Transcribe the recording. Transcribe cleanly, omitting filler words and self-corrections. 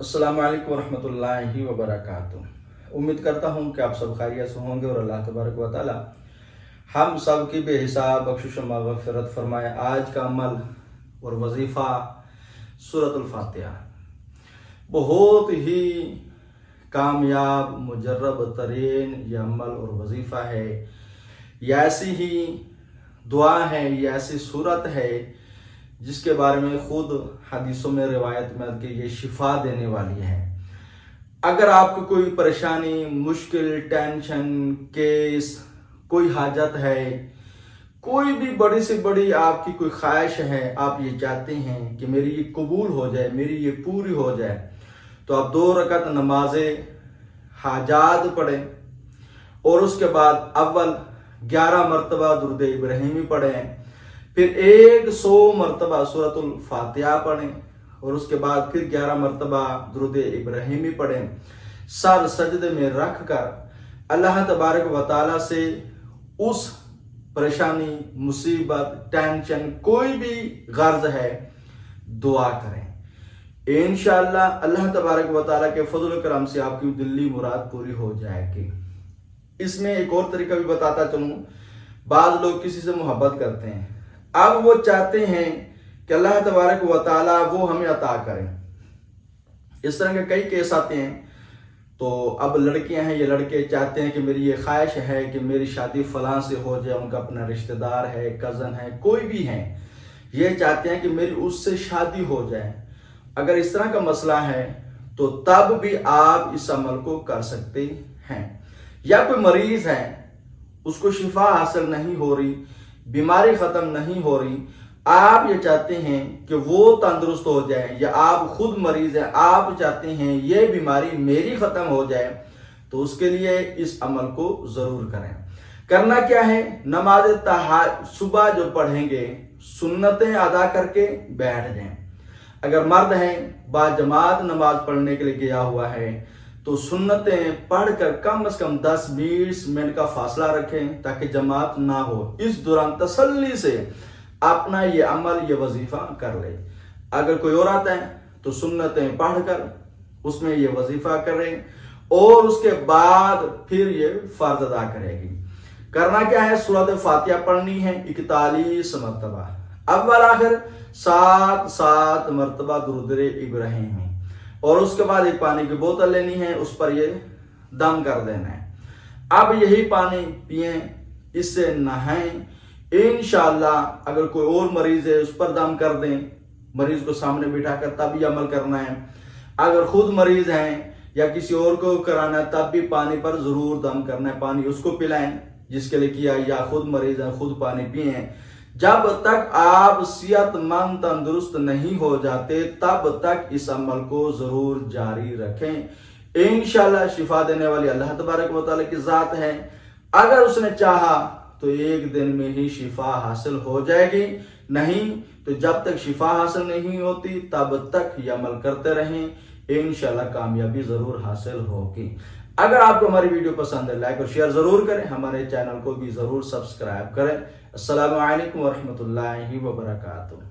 अस्सलाम वालेकुम रहमतुल्लाहि व बरकातुहू। उम्मीद करता हूँ कि आप सब खैरियत से होंगे और अल्लाह तबारक व तआला हम सब की बेहिसाब बख्शिश व मग़फ़िरत फरमाए। आज का अमल और वजीफ़ा सूरतुल फातिहा बहुत ही कामयाब मुजर्रब तरीन ये अमल और वजीफ़ा है। ये ऐसी ही दुआ है, ये ऐसी सूरत है जिसके बारे में खुद हदीसों में रिवायत में कि ये शिफा देने वाली है। अगर आपको कोई परेशानी, मुश्किल, टेंशन, केस, कोई हाजत है, कोई भी बड़ी से बड़ी आपकी कोई ख्वाहिश है, आप ये चाहते हैं कि मेरी ये कबूल हो जाए, मेरी ये पूरी हो जाए, तो आप 2 रकात नमाज हाजात पढ़ें और उसके बाद अव्वल 11 मरतबा दुरूद इब्राहिमी पढ़ें, फिर 100 मरतबा सूरतुल फातिहा पढ़ें और उसके बाद फिर 11 मरतबा दुरूद इब्राहिमी पढ़ें। सर सजदे में रख कर अल्लाह तबारक व तआला से उस परेशानी, मुसीबत, टेंशन, कोई भी गर्ज है दुआ करें। इंशाअल्लाह अल्लाह तबारक व तआला के फजल करम से आपकी दिल्ली मुराद पूरी हो जाएगी। इसमें एक और तरीका भी बताता चलूं। बाद लोग किसी से मोहब्बत करते हैं, अब वो चाहते हैं कि अल्लाह तबारक व तआला वो हमें अता करें। इस तरह के कई केस आते हैं। तो अब लड़कियां हैं, ये लड़के चाहते हैं कि मेरी ये ख्वाहिश है कि मेरी शादी फलां से हो जाए, उनका अपना रिश्तेदार है, कज़न है, कोई भी है, ये चाहते हैं कि मेरी उससे शादी हो जाए। अगर इस तरह का मसला है तो तब भी आप इस अमल को कर सकते हैं। या कोई मरीज है, उसको शिफा हासिल नहीं हो रही, बीमारी खत्म नहीं हो रही, आप ये चाहते हैं कि वो तंदुरुस्त हो जाए, या आप खुद मरीज हैं, आप चाहते हैं ये बीमारी मेरी खत्म हो जाए, तो उसके लिए इस अमल को जरूर करें। करना क्या है, नमाज सुबह जो पढ़ेंगे सुन्नतें अदा करके बैठ जाएं। अगर मर्द हैं, बाजमात नमाज पढ़ने के लिए गया हुआ है, तो सुन्नतें पढ़कर कम से कम 10-20 मिनट का फासला रखें ताकि जमात ना हो। इस दौरान तसल्ली से अपना ये अमल, ये वजीफा कर ले। अगर कोई और आता है तो सुन्नतें पढ़कर उसमें ये वजीफा करें और उसके बाद फिर ये फर्ज अदा करेगी। करना क्या है, सूरत फातिहा पढ़नी है 41 मरतबा, अव्वल आखिर 7 मरतबा दुरूद इब्राहिमी, और उसके बाद एक पानी की बोतल लेनी है, उस पर ये दम कर देना है। अब यही पानी पिएं, इससे नहाएं। इंशाअल्लाह अगर कोई और मरीज है उस पर दम कर दें, मरीज को सामने बिठाकर तब ये अमल करना है। अगर खुद मरीज हैं या किसी और को कराना है तब भी पानी पर जरूर दम करना है, पानी उसको पिलाएं जिसके लिए किया, या खुद मरीज है खुद पानी पिए। जब तक आप सेहतमंद तंदुरुस्त नहीं हो जाते तब तक इस अमल को जरूर जारी रखें। इंशाअल्लाह शिफा देने वाली अल्लाह तबारक व तआला की जात है। अगर उसने चाहा तो एक दिन में ही शिफा हासिल हो जाएगी, नहीं तो जब तक शिफा हासिल नहीं होती तब तक ये अमल करते रहें। इंशाअल्लाह कामयाबी जरूर हासिल होगी। अगर आपको हमारी वीडियो पसंद है, लाइक और शेयर जरूर करें, हमारे चैनल को भी जरूर सब्सक्राइब करें। अस्सलामु अलैकुम व रहमतुल्लाहि व बरकातुहू।